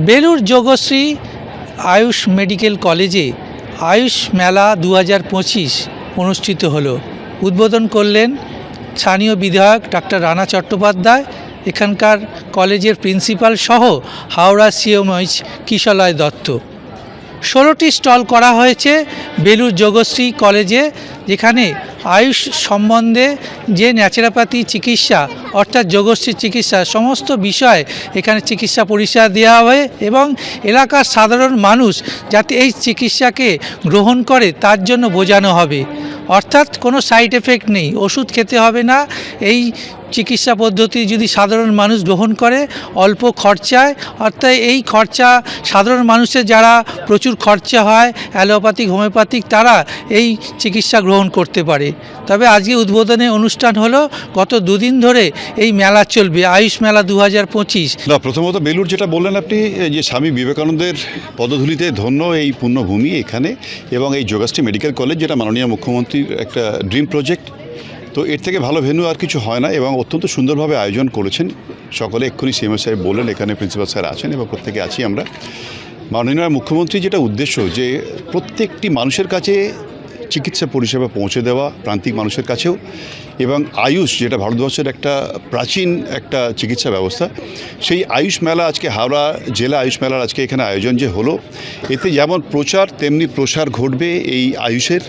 Belur Yogashree Ayush medical কলেজে আয়ুষ মেলা 2025 অনুষ্ঠিত হলো। উদ্বোধন করলেন স্থানীয় বিধায়ক ডক্টর রানা চট্টোপাধ্যায়, এখানকার কলেজের প্রিন্সিপাল সহ হাওড়া সিএমএইচ কিশলয় দত্ত। 16টি স্টল করা হয়েছে বেলুর যোগশ্রী কলেজে, যেখানে আয়ুষ সম্বন্ধে যে ন্যাচারোপ্যাথি চিকিৎসা অর্থাৎ যোগশ্রী চিকিৎসা সমস্ত বিষয় এখানে চিকিৎসা পরিষেবা দেওয়া হয় এবং এলাকার সাধারণ মানুষ যাতে এই চিকিৎসাকে গ্রহণ করে তার জন্য বোঝানো হবে। অর্থাৎ কোনো সাইড এফেক্ট নেই, ওষুধ খেতে হবে না। এই চিকিৎসা পদ্ধতি যদি সাধারণ মানুষ গ্রহণ করে অল্প খরচায়, অর্থাৎ এই খরচা সাধারণ মানুষের যারা প্রচুর খরচা হয় অ্যালোপ্যাথিক হোমিওপ্যাথিক তারা এই চিকিৎসা গ্রহণ করতে পারে। তবে আজকে উদ্বোধনী অনুষ্ঠান হলো, গত দুদিন ধরে এই মেলা চলবে, আয়ুষ মেলা 2025। না, প্রথমত বেলুর যেটা বললেন আপনি, যে স্বামী বিবেকানন্দের পদধূলিতে ধন্য এই পুণ্যভূমি এখানে, এবং এই যোগশ্রী মেডিকেল কলেজ যেটা মাননীয় মুখ্যমন্ত্রীর একটা ড্রিম প্রজেক্ট, তো এর থেকে ভালো ভেন্যু আর কিছু হয় না এবং অত্যন্ত সুন্দরভাবে আয়োজন করেছেন সকলে। এক্ষুনি সিএমও সাহেব বললেন, এখানে প্রিন্সিপাল স্যার আছেন এবং প্রত্যেকে আছি আমরা। মাননীয় মুখ্যমন্ত্রী যেটা উদ্দেশ্য যে প্রত্যেকটি মানুষের কাছে চিকিৎসা পরিষেবা পৌঁছে দেওয়া, প্রান্তিক মানুষের কাছেও, এবং আয়ুষ যেটা ভারতবর্ষের একটা প্রাচীন একটা চিকিৎসা ব্যবস্থা, সেই আয়ুষ মেলা আজকে হাওড়া জেলা আয়ুষ মেলার আজকে এখানে আয়োজন যে হলো, এতে যেমন প্রচার তেমনি প্রসার ঘটবে এই আয়ুষের,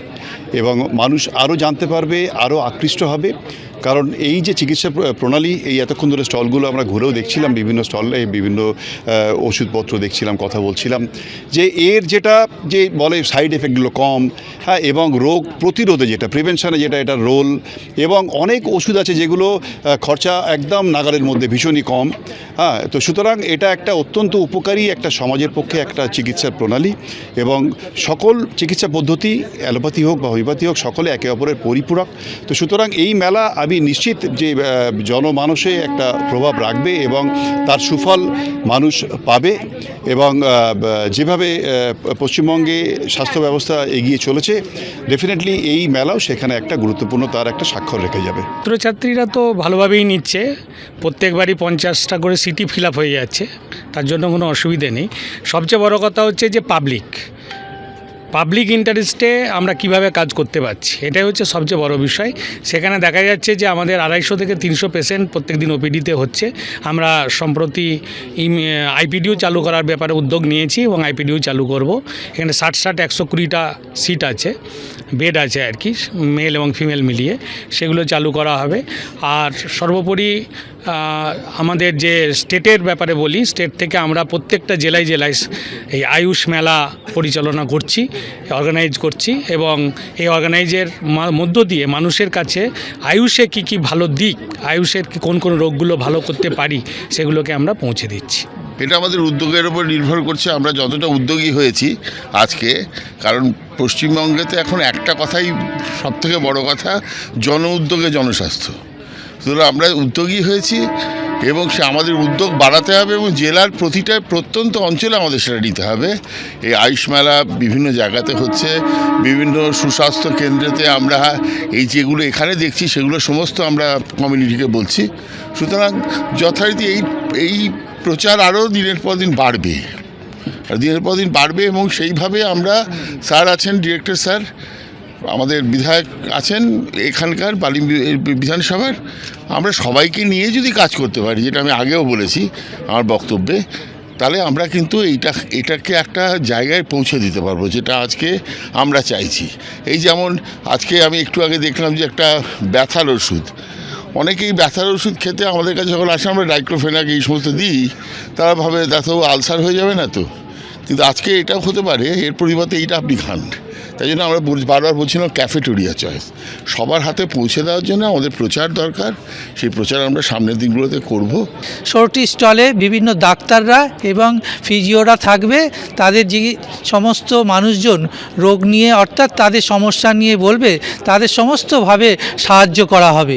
এবং মানুষ আরও জানতে পারবে, আরও আকৃষ্ট হবে। কারণ এই যে চিকিৎসা প্রণালী, এই এতক্ষণ ধরে স্টলগুলো আমরা ঘুরেও দেখছিলাম, বিভিন্ন স্টলে বিভিন্ন ওষুধপত্র দেখছিলাম, কথা বলছিলাম যে এর যেটা যে বলে সাইড এফেক্টগুলো কম, হ্যাঁ, এবং রোগ প্রতিরোধে যেটা প্রিভেনশনে যেটা এটা রোল, এবং অনেক ওষুধ আছে যেগুলো খরচা একদম নাগালের মধ্যে ভীষণই কম। হ্যাঁ, তো সুতরাং এটা একটা অত্যন্ত উপকারী একটা সমাজের পক্ষে একটা চিকিৎসার প্রণালী, এবং সকল চিকিৎসা পদ্ধতি অ্যালোপ্যাথি হোক বা হোমিওপ্যাথি হোক সকলে একে অপরের পরিপূরক। তো সুতরাং এই মেলা আমি নিশ্চিত যে জনমানসে একটা প্রভাব রাখবে এবং তার সুফল মানুষ পাবে, এবং যেভাবে পশ্চিমবঙ্গে স্বাস্থ্য ব্যবস্থা এগিয়ে চলেছে, ডেফিনেটলি এই মেলাও সেখানে একটা গুরুত্বপূর্ণ তার একটা স্বাক্ষর রেখে যাবে। ছাত্রছাত্রীরা তো ভালোভাবেই নিচ্ছে, প্রত্যেকবারই 50টা করে সিটি ফিল আপ হয়ে যাচ্ছে, তার জন্য কোনো অসুবিধে নেই। সবচেয়ে বড় কথা হচ্ছে যে পাবলিক ইন্টারেস্টে আমরা কিভাবে কাজ করতে পারছি, এটাই হচ্ছে সবচেয়ে বড় বিষয়। সেখানে দেখা যাচ্ছে যে আমাদের 250 থেকে 300 পেশেন্ট প্রত্যেক দিন ওপিডিতে হচ্ছে। আমরা সম্প্রতি আইপিডিও চালু করার ব্যাপারে উদ্যোগ নিয়েছি এবং আইপিডিও চালু করব। এখানে 60 120টা সিট আছে, বেড আছে আর কি, মেল এবং ফিমেল মিলিয়ে, সেগুলো চালু করা হবে। আর সর্বোপরি আমাদের যে স্টেটের ব্যাপারে বলি, স্টেট থেকে আমরা প্রত্যেকটা জেলায় এই আয়ুষ মেলা পরিচালনা করছি, অর্গানাইজ করছি, এবং এই অর্গানাইজের মধ্য দিয়ে মানুষের কাছে আয়ুষে কি ভালো দিক, আয়ুষের কোন রোগগুলো ভালো করতে পারি, সেগুলোকে আমরা পৌঁছে দিচ্ছি। এটা আমাদের উদ্যোগের উপর নির্ভর করছে, আমরা যতটা উদ্যোগী হয়েছি আজকে। কারণ পশ্চিমবঙ্গেতে এখন একটা কথাই সবথেকে বড় কথা, জন উদ্যোগে জনস্বাস্থ্য। সুতরাং আমরা উদ্যোগী হয়েছি এবং সে আমাদের উদ্যোগ বাড়াতে হবে, এবং জেলার প্রত্যন্ত অঞ্চলে আমাদের সেটা নিতে হবে। এই আয়ুষ মেলা বিভিন্ন জায়গাতে হচ্ছে, বিভিন্ন সুস্বাস্থ্য কেন্দ্রেতে আমরা এই যেগুলো এখানে দেখছি সেগুলো সমস্ত আমরা কমিউনিটিকে বলছি। সুতরাং যথারীতি এই প্রচার আরও দিনের পর দিন বাড়বে, এবং সেইভাবে আমরা স্যার আছেন, ডিরেক্টর স্যার, আমাদের বিধায়ক আছেন এখানকার বালি বিধানসভার, আমরা সবাইকে নিয়ে যদি কাজ করতে পারি, যেটা আমি আগেও বলেছি আমার বক্তব্যে, তাহলে আমরা কিন্তু এটাকে একটা জায়গায় পৌঁছে দিতে পারবো, যেটা আজকে আমরা চাইছি। এই যেমন আজকে আমি একটু আগে দেখলাম যে একটা ব্যথার ওষুধ, অনেকেই ব্যথার ওষুধ খেতে আমাদের কাছে যখন আসে আমরা ডাইক্লোফেনাক এই সমস্ত দিই, তারা ভাবে তাতেও আলসার হয়ে যাবে না তো, কিন্তু আজকে এটাও হতে পারে, এর পরিবর্তে এইটা আপনি খান। তাই জন্য আমরা বারবার বলছিলাম ক্যাফেটেরিয়া চয়েস, সবার হাতে পৌঁছে দেওয়ার জন্য আমাদের প্রচার দরকার। সেই প্রচার আমরা সামনের দিনগুলোতে করব। 16টি স্টলে বিভিন্ন ডাক্তাররা এবং ফিজিওরা থাকবে, তাদের যে সমস্ত মানুষজন রোগ নিয়ে অর্থাৎ তাদের সমস্যা নিয়ে বলবে, তাদের সমস্তভাবে সাহায্য করা হবে।